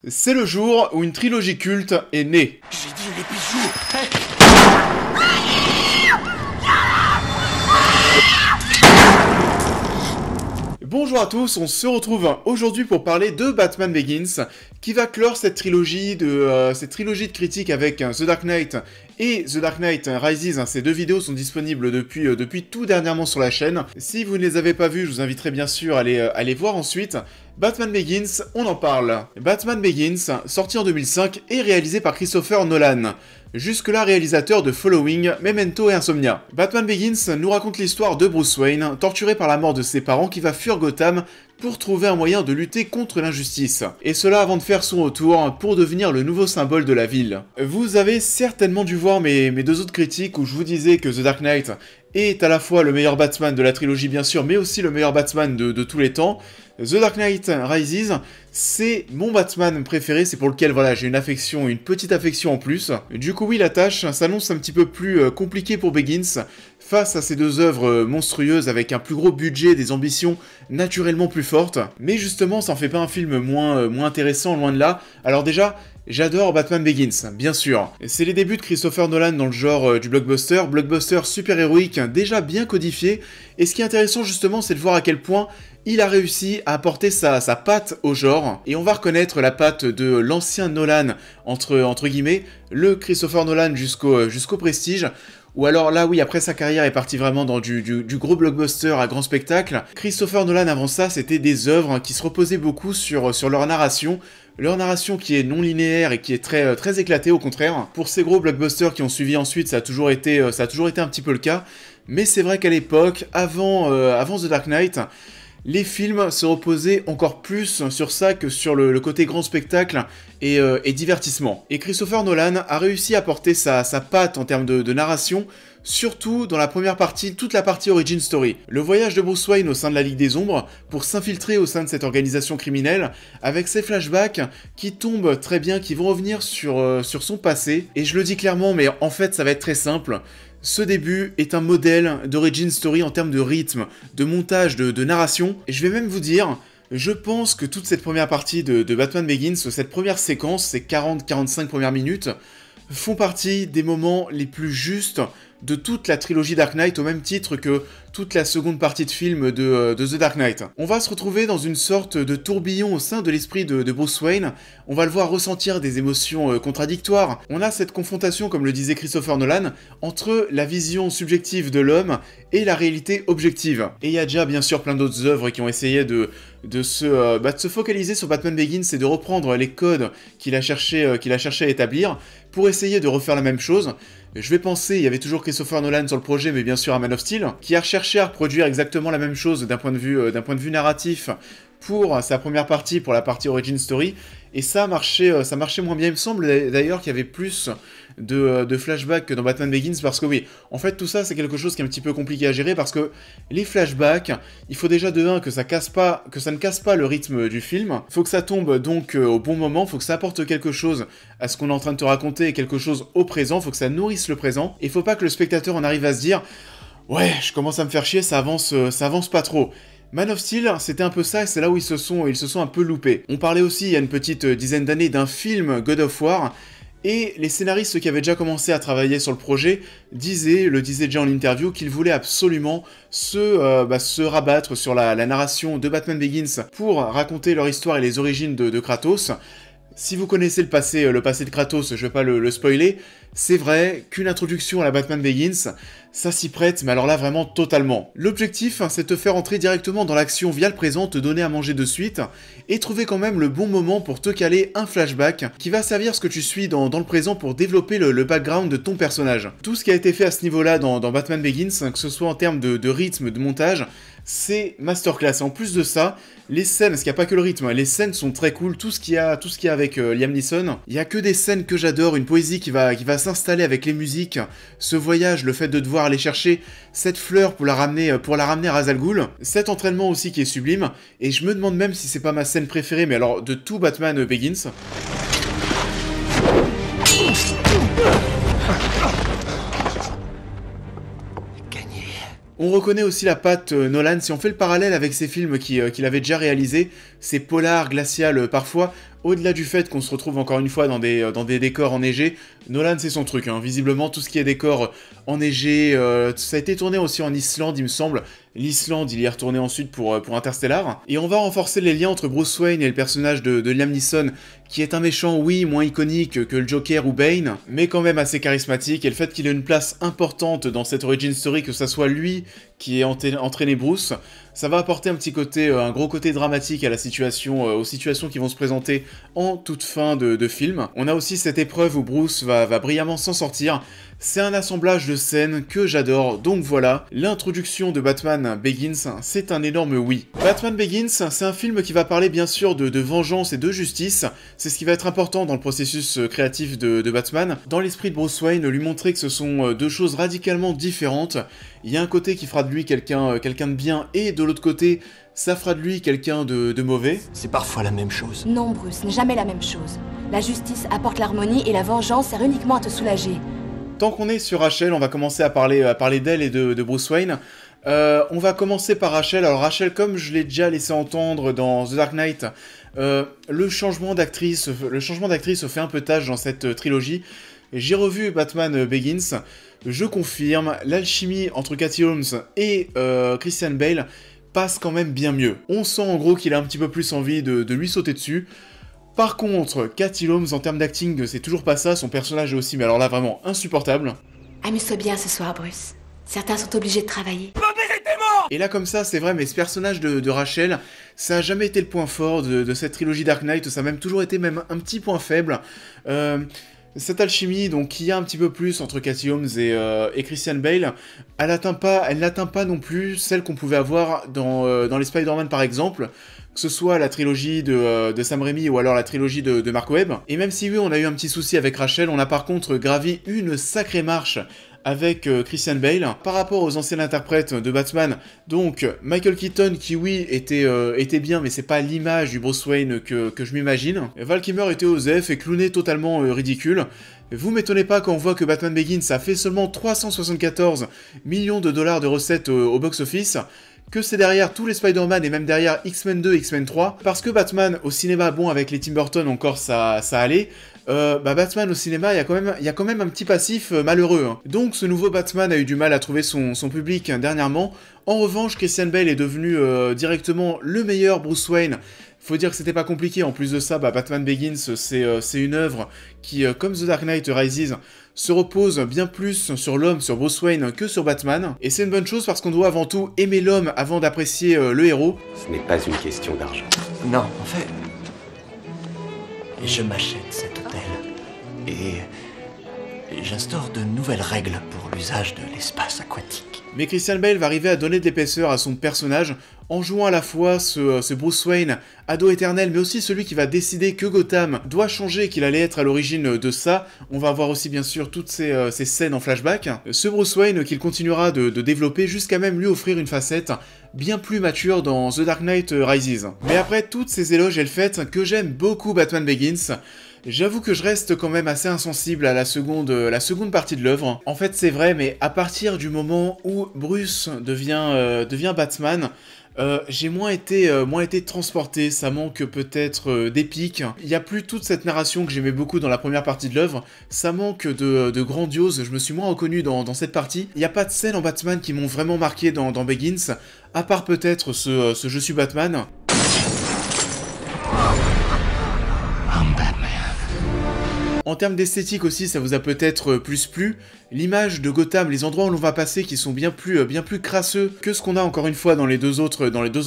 C'est le jour où une trilogie culte est née. J'ai dit les bijoux. Bonjour à tous, on se retrouve aujourd'hui pour parler de Batman Begins, qui va clore cette trilogie de critiques avec The Dark Knight et The Dark Knight Rises. Ces deux vidéos sont disponibles depuis tout dernièrement sur la chaîne. Si vous ne les avez pas vues, je vous inviterai bien sûr à les voir ensuite. Batman Begins, on en parle. Batman Begins, sorti en 2005 et réalisé par Christopher Nolan. Jusque-là réalisateur de Following, Memento et Insomnia. Batman Begins nous raconte l'histoire de Bruce Wayne, torturé par la mort de ses parents, qui va fuir Gotham pour trouver un moyen de lutter contre l'injustice. Et cela avant de faire son retour pour devenir le nouveau symbole de la ville. Vous avez certainement dû voir mes deux autres critiques où je vous disais que The Dark Knight est à la fois le meilleur Batman de la trilogie bien sûr, mais aussi le meilleur Batman de tous les temps. The Dark Knight Rises, c'est mon Batman préféré, c'est pour lequel voilà, j'ai une petite affection en plus. Du coup oui, la tâche s'annonce un petit peu plus compliquée pour Begins, face à ces deux œuvres monstrueuses avec un plus gros budget, des ambitions naturellement plus fortes. Mais justement, ça en fait pas un film moins intéressant, loin de là. Alors déjà, j'adore Batman Begins, bien sûr. C'est les débuts de Christopher Nolan dans le genre du blockbuster super-héroïque déjà bien codifié, et ce qui est intéressant justement, c'est de voir à quel point il a réussi à apporter sa patte au genre, et on va reconnaître la patte de l'ancien Nolan, entre guillemets, le Christopher Nolan jusqu'au Prestige, ou alors là oui, après sa carrière est partie vraiment dans du gros blockbuster à grand spectacle. Christopher Nolan avant ça, c'était des œuvres qui se reposaient beaucoup sur leur narration qui est non linéaire et qui est très éclatée au contraire. Pour ces gros blockbusters qui ont suivi ensuite, ça a toujours été un petit peu le cas, mais c'est vrai qu'à l'époque, avant The Dark Knight, les films se reposaient encore plus sur ça que sur le côté grand spectacle et divertissement. Et Christopher Nolan a réussi à porter sa patte en termes de narration, surtout dans la première partie, toute la partie Origin Story. Le voyage de Bruce Wayne au sein de la Ligue des Ombres, pour s'infiltrer au sein de cette organisation criminelle, avec ses flashbacks qui tombent très bien, qui vont revenir sur son passé. Et je le dis clairement, mais en fait ça va être très simple. Ce début est un modèle d'Origin Story en termes de rythme, de montage, de narration. Et je vais même vous dire, je pense que toute cette première partie de Batman Begins, cette première séquence, ces 40-45 premières minutes, font partie des moments les plus justes de toute la trilogie Dark Knight, au même titre que toute la seconde partie de film de The Dark Knight. On va se retrouver dans une sorte de tourbillon au sein de l'esprit de Bruce Wayne, on va le voir ressentir des émotions contradictoires. On a cette confrontation, comme le disait Christopher Nolan, entre la vision subjective de l'homme et la réalité objective. Et il y a déjà bien sûr plein d'autres œuvres qui ont essayé de se focaliser sur Batman Begins et de reprendre les codes qu'il a cherché à établir pour essayer de refaire la même chose. Je vais penser, il y avait toujours Christopher Nolan sur le projet, mais bien sûr à Man of Steel, qui a recherché à reproduire exactement la même chose d'un point de vue narratif pour sa première partie, pour la partie Origin Story, et ça marchait moins bien. Il me semble d'ailleurs qu'il y avait plus de flashbacks que dans Batman Begins, parce que oui, en fait tout ça c'est quelque chose qui est un petit peu compliqué à gérer, parce que les flashbacks, il faut déjà de 1 que ça ne casse pas le rythme du film, faut que ça tombe donc au bon moment, faut que ça apporte quelque chose à ce qu'on est en train de te raconter, et quelque chose au présent, faut que ça nourrisse le présent, et faut pas que le spectateur en arrive à se dire « Ouais, je commence à me faire chier, ça avance pas trop ». Man of Steel, c'était un peu ça, et c'est là où ils se sont un peu loupés. On parlait aussi, il y a une petite dizaine d'années, d'un film God of War, et les scénaristes qui avaient déjà commencé à travailler sur le projet le disaient déjà en interview, qu'ils voulaient absolument se rabattre sur la narration de Batman Begins pour raconter leur histoire et les origines de Kratos. Si vous connaissez le passé de Kratos, je vais pas le spoiler, c'est vrai qu'une introduction à la Batman Begins, ça s'y prête, mais alors là vraiment totalement. L'objectif, c'est de te faire entrer directement dans l'action via le présent, te donner à manger de suite, et trouver quand même le bon moment pour te caler un flashback qui va servir ce que tu suis dans le présent pour développer le background de ton personnage. Tout ce qui a été fait à ce niveau-là dans Batman Begins, que ce soit en termes de rythme, de montage, c'est masterclass. En plus de ça, les scènes, parce qu'il n'y a pas que le rythme, les scènes sont très cool, tout ce qu'il y a avec Liam Neeson, il y a que des scènes que j'adore, une poésie qui va s'installer avec les musiques, ce voyage, le fait de devoir aller chercher cette fleur pour la ramener à Ra's al Ghul, cet entraînement aussi qui est sublime, et je me demande même si c'est pas ma scène préférée, mais alors de tout Batman Begins. On reconnaît aussi la patte Nolan, si on fait le parallèle avec ses films qu'il avait déjà réalisés, ces polars glaciales parfois, Au-delà du fait qu'on se retrouve encore une fois dans des décors enneigés, Nolan c'est son truc, hein. Visiblement tout ce qui est décors enneigés, ça a été tourné aussi en Islande il me semble. L'Islande, il y est retourné ensuite pour Interstellar. Et on va renforcer les liens entre Bruce Wayne et le personnage de Liam Neeson, qui est un méchant, oui, moins iconique que le Joker ou Bane, mais quand même assez charismatique, et le fait qu'il ait une place importante dans cette origin story, que ça soit lui qui ait entraîné Bruce, ça va apporter un petit côté, un gros côté dramatique à la situation, aux situations qui vont se présenter en toute fin de film. On a aussi cette épreuve où Bruce va brillamment s'en sortir. C'est un assemblage de scènes que j'adore, donc voilà, l'introduction de Batman Begins, c'est un énorme oui. Batman Begins, c'est un film qui va parler bien sûr de vengeance et de justice, c'est ce qui va être important dans le processus créatif de Batman. Dans l'esprit de Bruce Wayne, lui montrer que ce sont deux choses radicalement différentes. Il y a un côté qui fera de lui quelqu'un de bien, et de l'autre côté, ça fera de lui quelqu'un de mauvais. C'est parfois la même chose. Non, Bruce, n'est jamais la même chose. La justice apporte l'harmonie et la vengeance sert uniquement à te soulager. Tant qu'on est sur Rachel, on va commencer à parler d'elle et de Bruce Wayne. On va commencer par Rachel. Alors Rachel, comme je l'ai déjà laissé entendre dans The Dark Knight, le changement d'actrice se fait un peu tâche dans cette trilogie. J'ai revu Batman Begins, je confirme, l'alchimie entre Katie Holmes et Christian Bale passe quand même bien mieux. On sent en gros qu'il a un petit peu plus envie de lui sauter dessus. Par contre, Katie Holmes, en termes d'acting, c'est toujours pas ça, son personnage est aussi, mais alors là, vraiment insupportable. Amuse-toi bien ce soir, Bruce. Certains sont obligés de travailler. Et là, comme ça, c'est vrai, mais ce personnage de Rachel, ça a jamais été le point fort de cette trilogie Dark Knight, ça a même toujours été même un petit point faible. Cette alchimie, donc, qu'il y a un petit peu plus entre Katie Holmes et Christian Bale, elle n'atteint pas non plus celle qu'on pouvait avoir dans les Spider-Man, par exemple, que ce soit la trilogie de Sam Raimi ou alors la trilogie de Mark Webb. Et même si oui, on a eu un petit souci avec Rachel, on a par contre gravi une sacrée marche avec Christian Bale. Par rapport aux anciens interprètes de Batman, donc Michael Keaton qui oui était bien, mais c'est pas l'image du Bruce Wayne que je m'imagine. Val Kilmer était osef et clowné totalement ridicule. Vous m'étonnez pas quand on voit que Batman Begins a fait seulement 374 millions de dollars de recettes au box-office, que c'est derrière tous les Spider-Man et même derrière X-Men 2 et X-Men 3, parce que Batman au cinéma, bon avec les Tim Burton encore ça allait, Batman au cinéma il y a quand même un petit passif malheureux. Hein. Donc ce nouveau Batman a eu du mal à trouver son public dernièrement. En revanche, Christian Bale est devenu directement le meilleur Bruce Wayne. Faut dire que c'était pas compliqué, en plus de ça, Batman Begins, c'est une œuvre qui, comme The Dark Knight Rises, se repose bien plus sur l'homme, sur Bruce Wayne, que sur Batman. Et c'est une bonne chose parce qu'on doit avant tout aimer l'homme avant d'apprécier le héros. Ce n'est pas une question d'argent. Non, en fait, je m'achète cet hôtel et j'instaure de nouvelles règles pour l'usage de l'espace aquatique. Mais Christian Bale va arriver à donner de l'épaisseur à son personnage en jouant à la fois ce Bruce Wayne, ado éternel, mais aussi celui qui va décider que Gotham doit changer, qu'il allait être à l'origine de ça. On va avoir aussi bien sûr toutes ces scènes en flashback. Ce Bruce Wayne qu'il continuera de développer jusqu'à même lui offrir une facette bien plus mature dans The Dark Knight Rises. Mais après toutes ces éloges et le fait que j'aime beaucoup Batman Begins, j'avoue que je reste quand même assez insensible à la seconde partie de l'œuvre. En fait, c'est vrai, mais à partir du moment où Bruce devient Batman, j'ai moins été transporté, ça manque peut-être d'épique. Il n'y a plus toute cette narration que j'aimais beaucoup dans la première partie de l'œuvre, ça manque de grandiose, je me suis moins reconnu dans cette partie. Il n'y a pas de scènes en Batman qui m'ont vraiment marqué dans Begins, à part peut-être ce Je suis Batman. En termes d'esthétique aussi, ça vous a peut-être plus plu. L'image de Gotham, les endroits où l'on va passer qui sont bien plus crasseux que ce qu'on a encore une fois dans les deux autres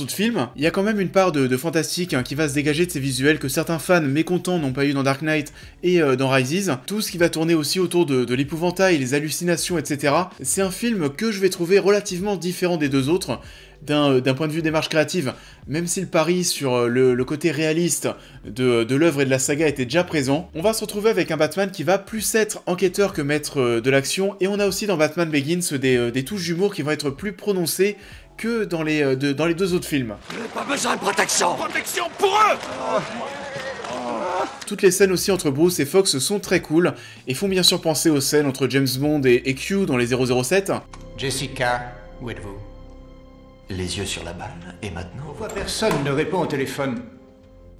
films. Il y a quand même une part de fantastique qui va se dégager de ces visuels que certains fans mécontents n'ont pas eu dans Dark Knight et dans Rises. Tout ce qui va tourner aussi autour de l'épouvantail, les hallucinations, etc. C'est un film que je vais trouver relativement différent des deux autres. D'un point de vue démarche créative, même si le pari sur le côté réaliste de l'œuvre et de la saga était déjà présent, on va se retrouver avec un Batman qui va plus être enquêteur que maître de l'action, et on a aussi dans Batman Begins des touches d'humour qui vont être plus prononcées que dans les deux autres films. Pas besoin de protection. Protection pour eux. Toutes les scènes aussi entre Bruce et Fox sont très cool, et font bien sûr penser aux scènes entre James Bond et Q dans les 007. Jessica, où êtes-vous? Les yeux sur la balle, et maintenant... Pourquoi personne ne répond au téléphone?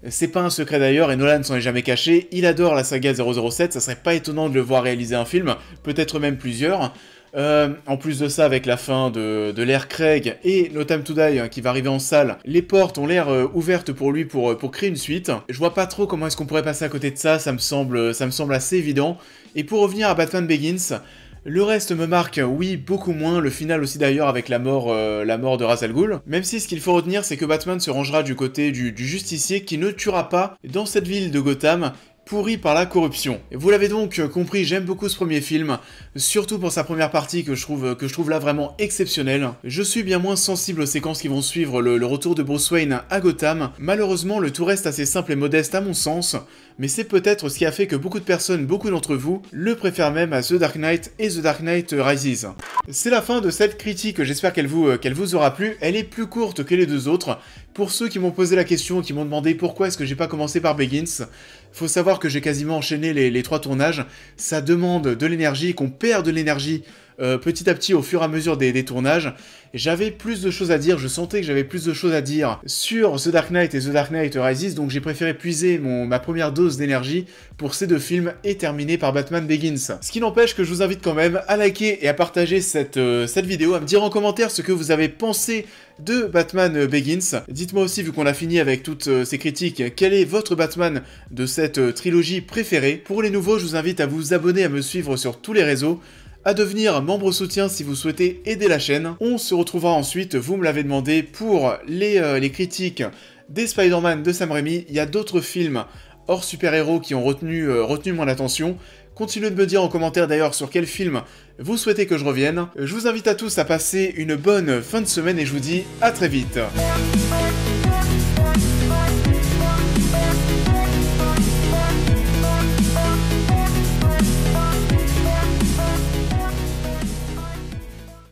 C'est pas un secret d'ailleurs, et Nolan s'en est jamais caché, il adore la saga 007, ça serait pas étonnant de le voir réaliser un film, peut-être même plusieurs. En plus de ça, avec la fin de l'ère Craig et No Time to Die qui va arriver en salle, les portes ont l'air ouvertes pour lui pour créer une suite. Je vois pas trop comment est-ce qu'on pourrait passer à côté de ça, ça me semble assez évident. Et pour revenir à Batman Begins, le reste me marque, oui, beaucoup moins, le final aussi d'ailleurs avec la mort de Ra's al Ghul. Même si ce qu'il faut retenir, c'est que Batman se rangera du côté du justicier qui ne tuera pas dans cette ville de Gotham, pourri par la corruption. Et vous l'avez donc compris, j'aime beaucoup ce premier film, surtout pour sa première partie que je trouve là vraiment exceptionnelle. Je suis bien moins sensible aux séquences qui vont suivre le retour de Bruce Wayne à Gotham. Malheureusement, le tout reste assez simple et modeste à mon sens, mais c'est peut-être ce qui a fait que beaucoup de personnes, beaucoup d'entre vous, le préfèrent même à The Dark Knight et The Dark Knight Rises. C'est la fin de cette critique, j'espère qu'elle vous aura plu. Elle est plus courte que les deux autres. Pour ceux qui m'ont posé la question, qui m'ont demandé pourquoi est-ce que j'ai pas commencé par Begins, faut savoir que j'ai quasiment enchaîné les 3 tournages. Ça demande de l'énergie, qu'on perd de l'énergie petit à petit au fur et à mesure des tournages. J'avais plus de choses à dire, je sentais que j'avais plus de choses à dire sur The Dark Knight et The Dark Knight Rises, donc j'ai préféré puiser ma première dose d'énergie pour ces deux films et terminer par Batman Begins. Ce qui n'empêche que je vous invite quand même à liker et à partager cette vidéo, à me dire en commentaire ce que vous avez pensé de Batman Begins. Dites-moi aussi, vu qu'on a fini avec toutes ces critiques, quel est votre Batman de cette trilogie préférée. Pour les nouveaux, je vous invite à vous abonner, à me suivre sur tous les réseaux, à devenir membre soutien si vous souhaitez aider la chaîne. On se retrouvera ensuite, vous me l'avez demandé, pour les critiques des Spider-Man de Sam Raimi. Il y a d'autres films hors super-héros qui ont retenu mon attention. Continuez de me dire en commentaire d'ailleurs sur quel film vous souhaitez que je revienne. Je vous invite à tous à passer une bonne fin de semaine et je vous dis à très vite.